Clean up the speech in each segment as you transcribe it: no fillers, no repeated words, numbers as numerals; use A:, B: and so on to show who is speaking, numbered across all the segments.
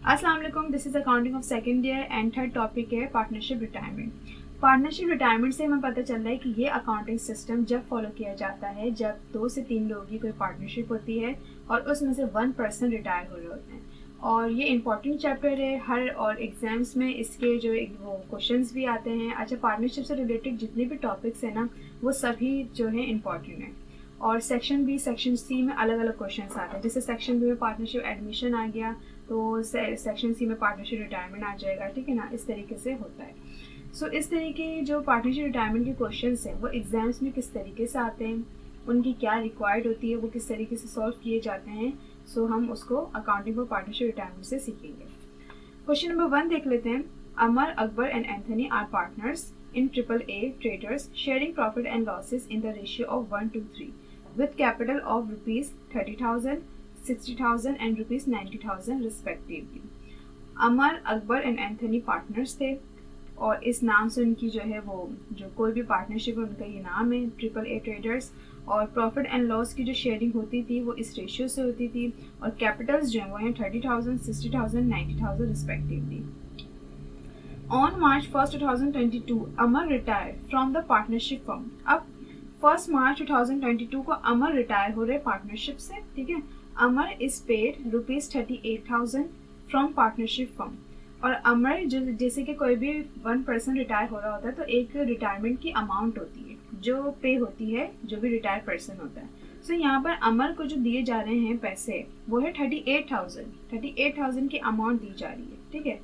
A: अस्सलाम वालेकुम, this is accounting of second year and third topic है पार्टनरशिप रिटायरमेंट। पार्टनरशिप रिटायरमेंट से हमें पता चल रहा है कि ये अकाउंटिंग सिस्टम जब फॉलो किया जाता है जब 2 से 3 लोगों की कोई पार्टनरशिप होती है और उसमें से 1 पर्सन रिटायर हो रहे होते हैं। और ये इंपॉर्टेंट चैप्टर है हर और एग्जाम्स में इसके जो वो क्वेश्चंस भी आते हैं। अच्छा, पार्टनरशिप से रिलेटेड जितने भी टॉपिक्स हैं ना वो सभी जो है इम्पॉर्टेंट हैं। और सेक्शन बी सेक्शन सी में अलग अलग क्वेश्चंस आते हैं। जैसे सेक्शन बी में पार्टनरशिप एडमिशन आ गया तो सेक्शन सी में पार्टनरशिप रिटायरमेंट आ जाएगा, ठीक है ना। इस तरीके से होता है। सो इस तरीके जो पार्टनरशिप रिटायरमेंट के क्वेश्चंस हैं वो एग्जाम्स में किस तरीके से आते हैं, उनकी क्या रिक्वायर्ड होती है, वो किस तरीके से सॉल्व किए जाते हैं। सो हम उसको अकाउंटिंग फॉर पार्टनरशिप रिटायरमेंट से सीखेंगे। क्वेश्चन नंबर 1 देख लेते हैं। Amar, Akbar and Anthony are partners in AAA traders sharing profit and losses in the ratio of 1:3 with capital of rupees 30,000, 60,000 and rupees 90,000 respectively. Amar, Akbar and Anthony partners थे और इस नाम से उनकी जो है वो जो कोई भी पार्टनरशिप है उनका ये नाम है AAA ट्रेडर्स। और प्रॉफिट एंड लॉस की जो शेयरिंग होती थी वो इस रेशियो से होती थी और कैपिटल्स जो है वो हैं 30,000, 60,000, 90,000 respectively. On March 1st, 2022, Amar retired from the partnership firm. अब 1 March 2022 को अमर रिटायर हो रहे पार्टनरशिप से, ठीक है। Amar is paid ₹38,000 from partnership firm. और अमर जैसे कि कोई भी 1 पर्सन रिटायर हो रहा होता है तो एक रिटायरमेंट की अमाउंट होती है जो पे होती है जो भी रिटायर पर्सन होता है। सो यहाँ पर अमर को जो दिए जा रहे हैं पैसे वो है 38,000 की अमाउंट दी जा रही है, ठीक है।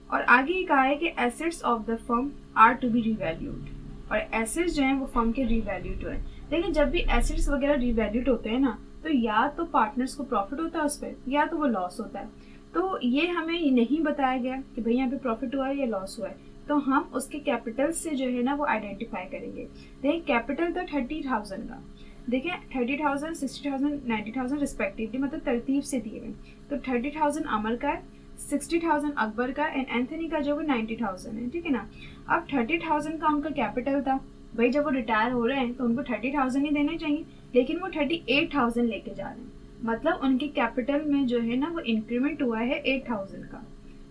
A: और आगे ये कहा है कि assets of the firm are to be revalued. और एसेट्स जो हैं वो फर्म के रिवैल्यूड हुए। देखिए, जब भी एसेट्स वगैरह रिवैल्यूड होते हैं ना तो या तो पार्टनर्स को प्रॉफिट होता है उस पर या तो वो लॉस होता है। तो ये हमें नहीं बताया गया कि भाई यहाँ पे प्रॉफिट हुआ है या लॉस हुआ है, तो हम उसके कैपिटल से जो है ना वो आइडेंटिफाई करेंगे। देखिए, कैपिटल था 30,000 का। देखिए 30,000, 60,000, 90,000 रिस्पेक्टिवली मतलब तरतीब से दिए हुए। तो 30,000 अमर का है, 60,000 अकबर का एंड एंथनी का जो वो 90,000 है, ठीक है ना। अब 30,000 का उनका कैपिटल था। भाई जब वो रिटायर हो रहे हैं तो उनको 30,000 ही देने चाहिए, लेकिन वो 38,000 लेके जा रहे हैं। मतलब उनके कैपिटल में जो है ना वो इंक्रीमेंट हुआ है 8,000 का।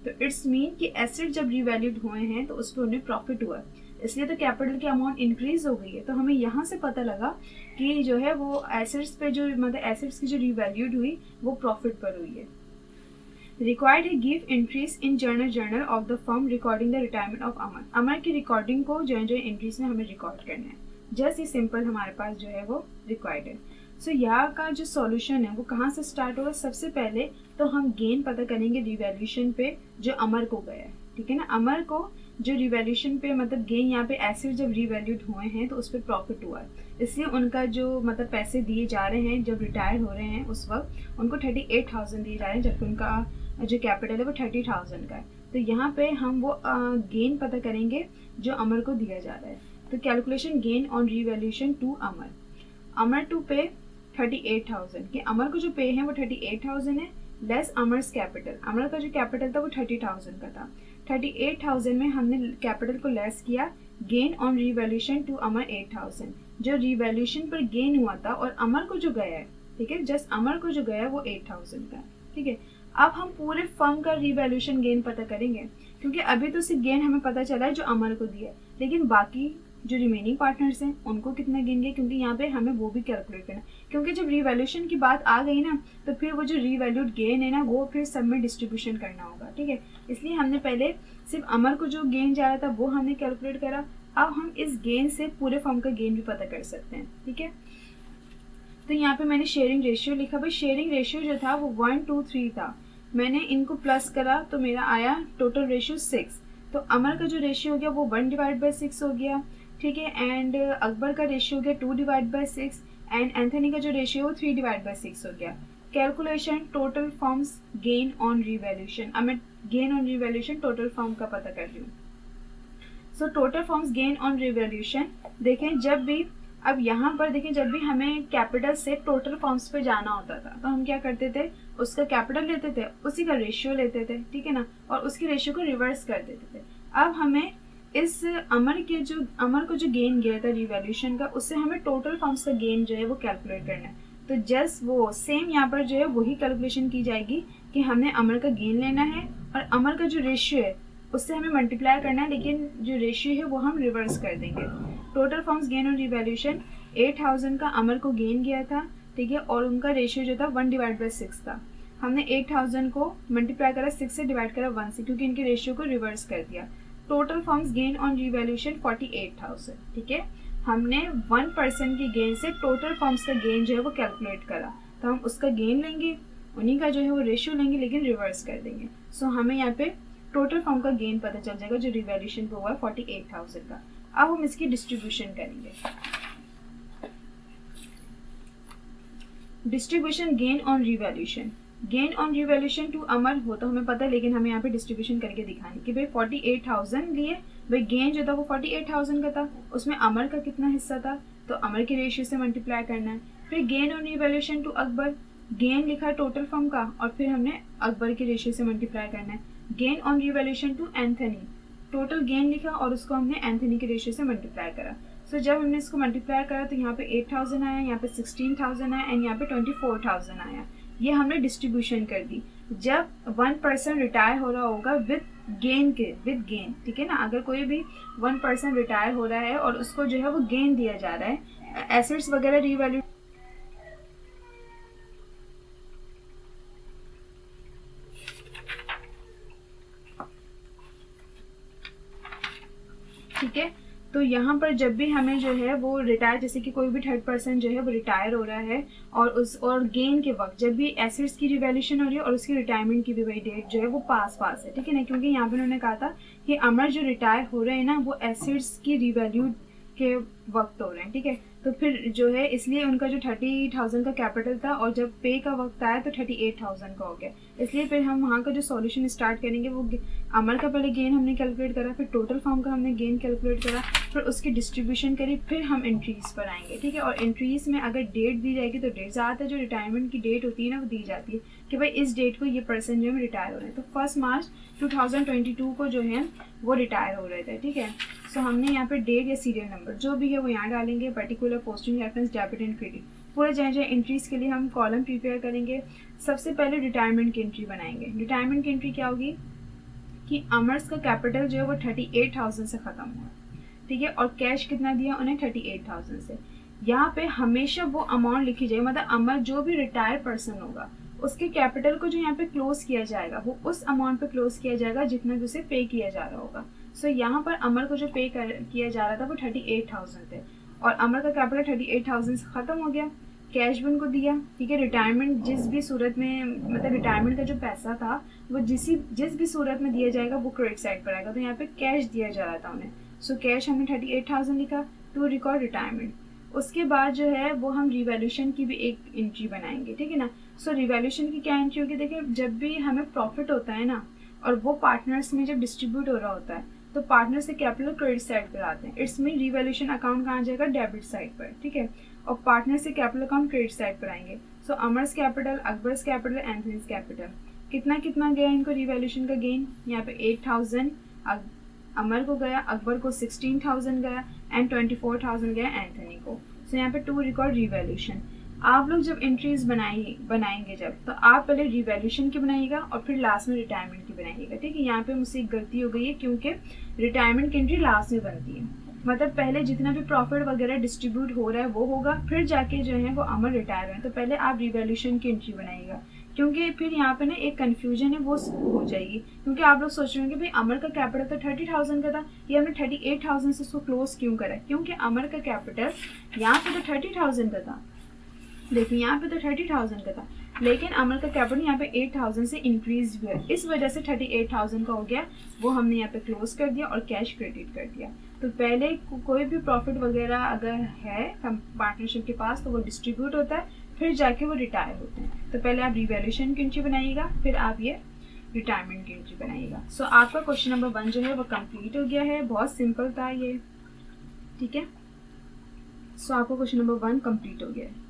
A: तो इट्स मीन कि एसेट जब रिवैल्यूड हुए हैं तो उस पर उन्हें प्रॉफिट हुआ, इसलिए तो कैपिटल की अमाउंट इंक्रीज हो गई है। तो हमें यहाँ से पता लगा कि जो है वो एसेट्स पे जो मतलब एसेट्स की जो रिवैल्यूड हुई वो प्रॉफिट पर हुई है। रिक्वायर्ड है give entries in journal of the firm recording the retirement of Amar. Amar की रिकॉर्डिंग को जो एंट्रीज में हमें रिकॉर्ड करना है। जस्ट ये सिंपल हमारे पास जो है वो रिक्वायर्ड है। सो यहाँ का जो सॉल्यूशन है वो कहाँ से स्टार्ट होगा। सबसे पहले तो हम गेन पता करेंगे रिवैल्यूशन पे जो अमर को गया है, ठीक है ना। अमर को जो रिवैल्यूशन पे मतलब गेन यहाँ पे एसेट जब रिवैल्यूड हुए हैं तो उस पर प्रॉफिट हुआ है, इसलिए उनका जो मतलब पैसे दिए जा रहे हैं जब रिटायर हो रहे हैं उस वक्त उनको 38,000 दिए जा रहे हैं, जबकि उनका जो कैपिटल है वो 30,000 का है। तो यहाँ पे हम वो गेन पता करेंगे जो अमर को दिया जा रहा है। तो calculation gain on revaluation to Amar to pay 38,000 कि अमर को जो पे है वो 38,000 है लेस अमर्स कैपिटल। अमर का जो कैपिटल था वो 30,000 का था। 38,000 में हमने कैपिटल को लेस किया। गेन ऑन रिवैल्यूशन टू अमर 8,000, जो रिवैल्यूशन पर गेन हुआ था और अमर को जो गया है, ठीक है, जस्ट अमर को जो गया है वो 8,000 का है, ठीक है। अब हम पूरे फर्म का रिवैल्यूशन गेन पता करेंगे, क्योंकि अभी तो सिर्फ गेन हमें पता चला है जो अमर को दिया है, लेकिन बाकी जो रिमेनिंग पार्टनर्स हैं उनको कितना गेन गया, क्योंकि यहाँ पे हमें वो भी कैलकुलेट करना है। क्योंकि जब रिवैल्यूशन की बात आ गई ना तो फिर वो जो रिवैल्यूड गेन है ना वो फिर सब में डिस्ट्रीब्यूशन करना होगा, ठीक है। इसलिए हमने पहले सिर्फ अमर को जो गेन जा रहा था वो हमने कैलकुलेट करा। अब हम इस गेन से पूरे फर्म का गेन भी पता कर सकते हैं, ठीक है। तो यहाँ पे मैंने शेयरिंग रेशियो लिखा। भाई शेयरिंग रेशियो जो था वो 1:3 था। मैंने इनको प्लस करा तो मेरा आया टोटल रेशियो 6। तो अमर का जो रेशियो हो गया वो 1/6 हो गया, ठीक है। एंड अकबर का रेशियो हो गया 2/6 एंड एंथनी का जो रेशियो वो 3/6 हो गया। Calculation total firms gain on revaluation. अब मैं gain on revaluation total firm का पता कर रही हूँ। So total firms gain on revaluation देखें जब भी, अब यहाँ पर देखें जब भी हमें कैपिटल से टोटल फर्म्स पे जाना होता था तो हम क्या करते थे, उसका कैपिटल लेते थे, उसी का रेशियो लेते थे, ठीक है ना, और उसकी रेशियो को रिवर्स कर देते थे। अब हमें इस अमर को जो गेन गया था रिवैल्यूशन का, उससे हमें टोटल फर्म्स का गेन जो है वो कैलकुलेट करना है। तो जस्ट वो सेम यहाँ पर जो है वही कैलकुलेशन की जाएगी कि हमने अमर का गेन लेना है और अमर का जो रेशियो है उससे हमें मल्टीप्लाई करना है, लेकिन जो रेशियो है वो हम रिवर्स कर देंगे। Total forms gain on revaluation 8000 का अमर को गेन गया था, ठीक है, और उनका रेशियो जो था 1/6 था। हमने 8000 को मल्टीप्लाई करा 6 से, डिवाइड करा 1 से, क्योंकि इनके रेशियो को रिवर्स कर दिया। Total forms gain on revaluation 48,000, ठीक है। हमने 1% की गेन से टोटल फॉर्म्स का गेन जो है वो कैलकुलेट करा, तो हम उसका गेन लेंगे, उन्हीं का जो है वो रेशियो लेंगे, लेकिन रिवर्स कर देंगे। सो हमें यहाँ पे टोटल फॉर्म का गेन पता चल जाएगा जो रिवैल्यूएशन पे हुआ है 48,000 का। अब हम इसकी डिस्ट्रीब्यूशन करेंगे। Distribution gain on revaluation. Gain on revaluation to Amar हो तो हमें पता है, लेकिन हमें यहाँ पे डिस्ट्रीब्यूशन करके दिखाने कि भाई 48,000 लिए, भाई गेन जो था वो 48,000 का था, उसमें अमर का कितना हिस्सा था, तो अमर के रेशियो से मल्टीप्लाई करना है। फिर gain on revaluation to Akbar, gain लिखा टोटल फॉर्म का और फिर हमने अकबर के रेशियो से मल्टीप्लाई करना है। Gain on revaluation to Anthony, total gain लिखा और उसको हमने एंथनी के रेशियो से मल्टीप्लाई करा। सो जब हमने इसको मल्टीप्लाई करा तो यहाँ पे 8000 आया, यहाँ पे 16,000 आया एंड यहाँ पे 24,000 आया। ये हमने डिस्ट्रीब्यूशन कर दी। जब 1% रिटायर हो रहा होगा विद गेन, ठीक है ना, अगर कोई भी 1% रिटायर हो रहा है और उसको जो है वो गेन दिया जा रहा है, एसेट्स वगैरह रीवैल्यू, ठीक है। तो यहाँ पर जब भी हमें जो है वो रिटायर, जैसे कि कोई भी 3rd पर्सन जो है वो रिटायर हो रहा है और गेन के वक्त जब भी एसेट्स की रिवैल्यूएशन हो रही है और उसकी रिटायरमेंट की भी वही डेट जो है वो पास है, ठीक है ना, क्योंकि यहाँ पे उन्होंने कहा था कि अमर जो रिटायर हो रहे हैं ना वो एसेट्स की रिवैल्यू के वक्त हो रहे हैं, ठीक है। तो फिर जो है इसलिए उनका जो 30,000 का कैपिटल था और जब पे का वक्त आया तो 38,000 का हो गया। इसलिए फिर हम वहाँ का जो सॉल्यूशन स्टार्ट करेंगे वो अमर का पहले गेन हमने कैलकुलेट करा, फिर टोटल फॉर्म का हमने गेन कैलकुलेट करा, फिर उसकी डिस्ट्रीब्यूशन करी, फिर हम एंट्रीज पर आएंगे, ठीक है। और एंट्रीज में अगर डेट दी जाएगी तो डेट ज़्यादातर जो रिटायरमेंट की डेट होती है ना वो दी जाती है कि भाई इस डेट को ये पर्सन जो है रिटायर हो रहे हैं। तो 1 मार्च 2022 को जो है वो रिटायर हो रहे थे, ठीक है। सो हमने यहाँ पे डेट या सीरियल नंबर जो भी है वो यहाँ डालेंगे, particular posting reference debit and credit, पूरा जहाँ जहाँ एंट्रीज के लिए हम कॉलम प्रिपेयर करेंगे। सबसे पहले रिटायरमेंट की एंट्री बनाएंगे। रिटायरमेंट की एंट्री क्या होगी कि अमर्स का कैपिटल जो है वो 38,000 से ख़त्म हुआ, ठीक है, और कैश कितना दिया उन्हें 38,000 से। यहाँ पे हमेशा वो अमाउंट लिखी जाएगी, मतलब अमर जो भी रिटायर पर्सन होगा उसके कैपिटल को जो यहाँ पे क्लोज किया जाएगा वो उस अमाउंट पे क्लोज किया जाएगा जितना भी उसे पे किया जा रहा होगा। सो यहाँ पर अमर को जो पे किया जा रहा था वो 38,000 थे और अमर का कैपिटल 38,000 से ख़त्म हो गया। कैश भी उनको दिया, ठीक है। रिटायरमेंट जिस भी सूरत में, मतलब रिटायरमेंट का जो पैसा था वो जिस भी सूरत में दिया जाएगा वो क्रेडिट साइड पर आएगा, तो यहाँ पे कैश दिया जा रहा था उन्हें। सो कैश हमने 38,000 लिखा टू रिकॉर्ड रिटायरमेंट। उसके बाद जो है वो हम रिवैल्यूएशन की भी एक एंट्री बनाएंगे, ठीक है ना। सो रिवैल्यूएशन की क्या एंट्री होगी, देखिए जब भी हमें प्रॉफिट होता है ना और वो पार्टनर्स में जब डिस्ट्रीब्यूट हो रहा होता है तो पार्टनर से कैपिटल क्रेडिट साइड पर आते हैं। इट्स मीन रिवैल्यूएशन अकाउंट कहाँ जाएगा, डेबिट साइड पर, ठीक है, और पार्टनर से कैपिटल अकाउंट क्रेडिट साइड पर आएंगे। So Amar's capital, Akbar's capital, Anthony's capital, कितना कितना गया इनको रिवैल्यूएशन का गेन, यहाँ पे 8,000 अमर को गया, अकबर को 16,000 गया एंड 24,000 गया एंथनी को। सो यहाँ पे टू रिकॉर्ड रिवैल्यूएशन। आप लोग जब एंट्रीज बनाएंगे जब, तो आप पहले रिवैल्यूएशन की बनाइएगा और फिर लास्ट में रिटायरमेंट की बनाइएगा, ठीक है। यहाँ पे मुझसे एक गलती हो गई है क्योंकि रिटायरमेंट की एंट्री लास्ट में बनती है, मतलब पहले जितना भी प्रॉफिट वगैरह डिस्ट्रीब्यूट हो रहा है वो होगा, फिर जाके जो है वो अमर रिटायर हुए, तो पहले आप रिवैल्यूएशन की एंट्री बनाइएगा, क्योंकि फिर यहाँ पे ना एक कन्फ्यूजन है वो हो जाएगी। क्योंकि आप लोग सोच रहे होंगे भाई अमर का कैपिटल तो 30,000 का था, ये हमने 38,000 से उसको क्लोज क्यों करा, क्योंकि अमर का कैपिटल यहाँ पे तो 30,000 का था, देखिए यहाँ पे तो 30,000 का था, लेकिन अमर का कैपिटल यहाँ पे 8,000 से इंक्रीज हुआ, इस वजह से 38,000 का हो गया, वो हमने यहाँ पे क्लोज कर दिया और कैश क्रेडिट कर दिया। तो पहले कोई भी प्रॉफिट वगैरह अगर है पार्टनरशिप के पास तो वो डिस्ट्रीब्यूट होता है, फिर जाके वो रिटायर होते हैं। तो पहले आप रिवैल्यूएशन की एंट्री बनाइएगा, फिर आप ये रिटायरमेंट की एंट्री बनाइएगा। सो आपका क्वेश्चन नंबर 1 जो है वो कंप्लीट हो गया है, बहुत सिंपल था ये, ठीक है। सो आपका क्वेश्चन नंबर 1 कंप्लीट हो गया है।